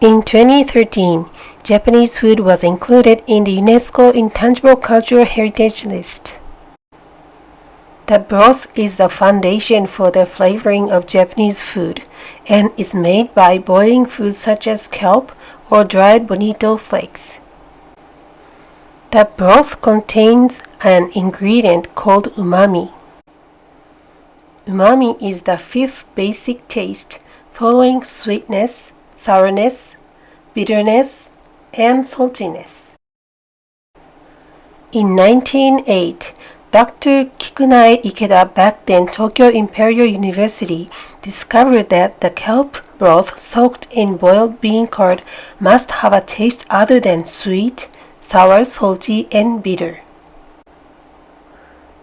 In 2013, Japanese food was included in the UNESCO Intangible Cultural Heritage List. The broth is the foundation for the flavoring of Japanese food and is made by boiling foods such as kelp or dried bonito flakes. The broth contains an ingredient called umami. Umami is the fifth basic taste, following sweetness, sourness, bitterness, and saltiness. In 1908, Dr. Kikunae Ikeda, back then Tokyo Imperial University, discovered that the kelp broth soaked in boiled bean curd must have a taste other than sweet, sour, salty, and bitter.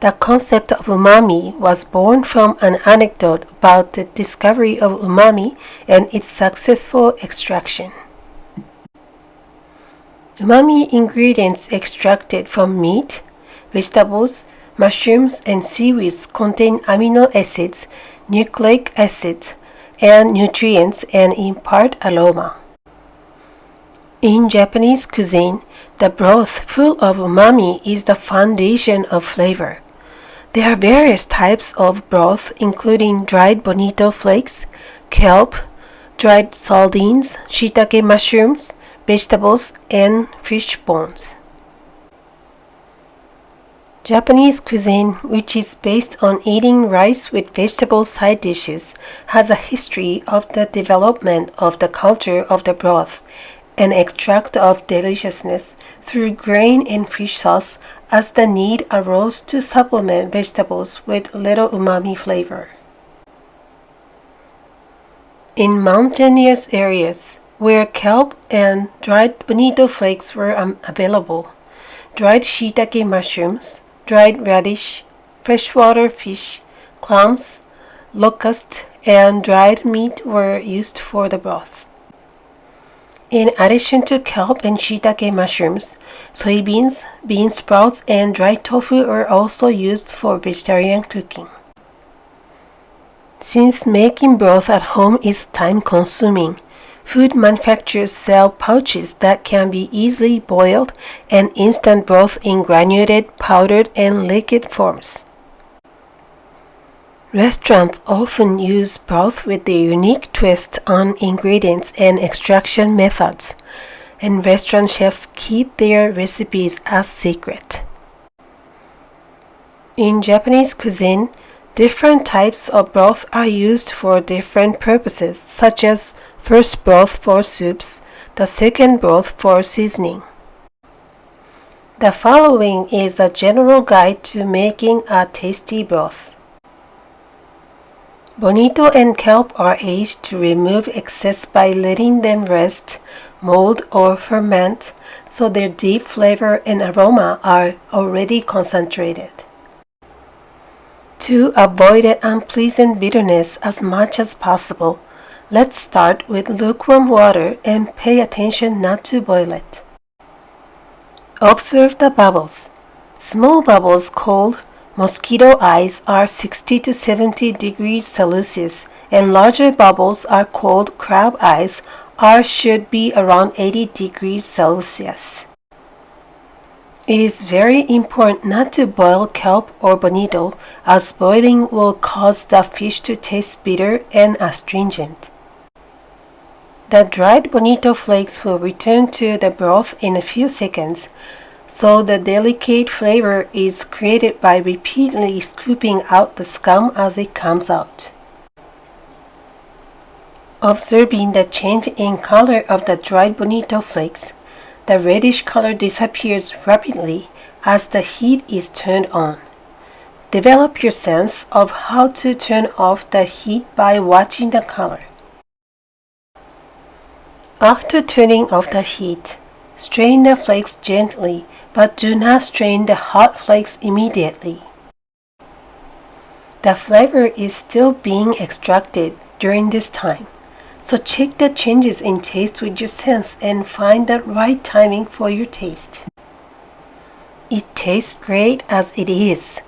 The concept of umami was born from an anecdote about the discovery of umami and its successful extraction. Umami ingredients extracted from meat, vegetables, mushrooms, and seaweeds contain amino acids, nucleic acids, and nutrients and impart aroma. In Japanese cuisine, the broth full of umami is the foundation of flavor. There are various types of broth including dried bonito flakes, kelp, dried sardines, shiitake mushrooms, vegetables, and fish bones. Japanese cuisine, which is based on eating rice with vegetable side dishes, has a history of the development of the culture of the broth, an extract of deliciousness through grain and fish sauce as the need arose to supplement vegetables with little umami flavor. In mountainous areas where kelp and dried bonito flakes were available, dried shiitake mushrooms, dried radish, freshwater fish, clams, locust, and dried meat were used for the broth. In addition to kelp and shiitake mushrooms, soybeans, bean sprouts, and dried tofu are also used for vegetarian cooking. Since making broth at home is time-consuming, food manufacturers sell pouches that can be easily boiled and instant broth in granulated, powdered, and liquid forms. Restaurants often use broth with a unique twist on ingredients and extraction methods, and restaurant chefs keep their recipes as secret. In Japanese cuisine, different types of broth are used for different purposes, such as first broth for soups, the second broth for seasoning. The following is a general guide to making a tasty broth. Bonito and kelp are aged to remove excess by letting them rest, mold, or ferment, so their deep flavor and aroma are already concentrated. To avoid an unpleasant bitterness as much as possible, let's start with lukewarm water and pay attention not to boil it. Observe the bubbles. Small bubbles called mosquito eyes are 60 to 70 degrees Celsius, and larger bubbles are called crab eyes or should be around 80 degrees Celsius. It is very important not to boil kelp or bonito, as boiling will cause the fish to taste bitter and astringent. The dried bonito flakes will return to the broth in a few seconds, so the delicate flavor is created by repeatedly scooping out the scum as it comes out. Observing the change in color of the dried bonito flakes, the reddish color disappears rapidly as the heat is turned on. Develop your sense of how to turn off the heat by watching the color. After turning off the heat, strain the flakes gently, but do not strain the hot flakes immediately. The flavor is still being extracted during this time, so check the changes in taste with your sense and find the right timing for your taste. It tastes great as it is,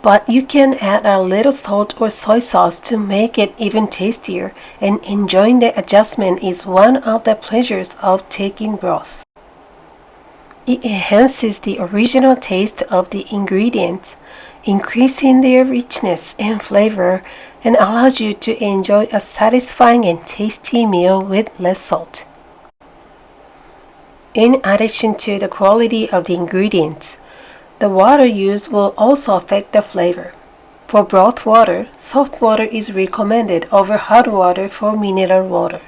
but you can add a little salt or soy sauce to make it even tastier, and enjoying the adjustment is one of the pleasures of taking broth. It enhances the original taste of the ingredients, increasing their richness and flavor, and allows you to enjoy a satisfying and tasty meal with less salt. In addition to the quality of the ingredients, the water used will also affect the flavor. For broth water, soft water is recommended over hot water for mineral water.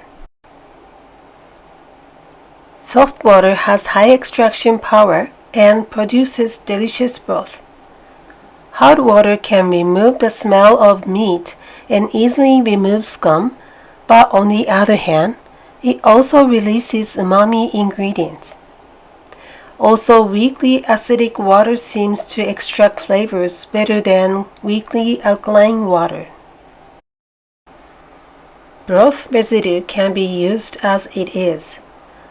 Soft water has high extraction power and produces delicious broth. Hot water can remove the smell of meat and easily remove scum, but on the other hand, it also releases umami ingredients. Also, weakly acidic water seems to extract flavors better than weakly alkaline water. Broth residue can be used as it is.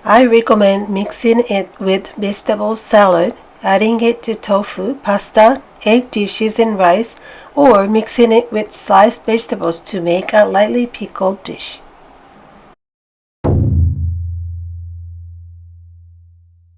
I recommend mixing it with vegetable salad, adding it to tofu, pasta, egg dishes, and rice, or mixing it with sliced vegetables to make a lightly pickled dish.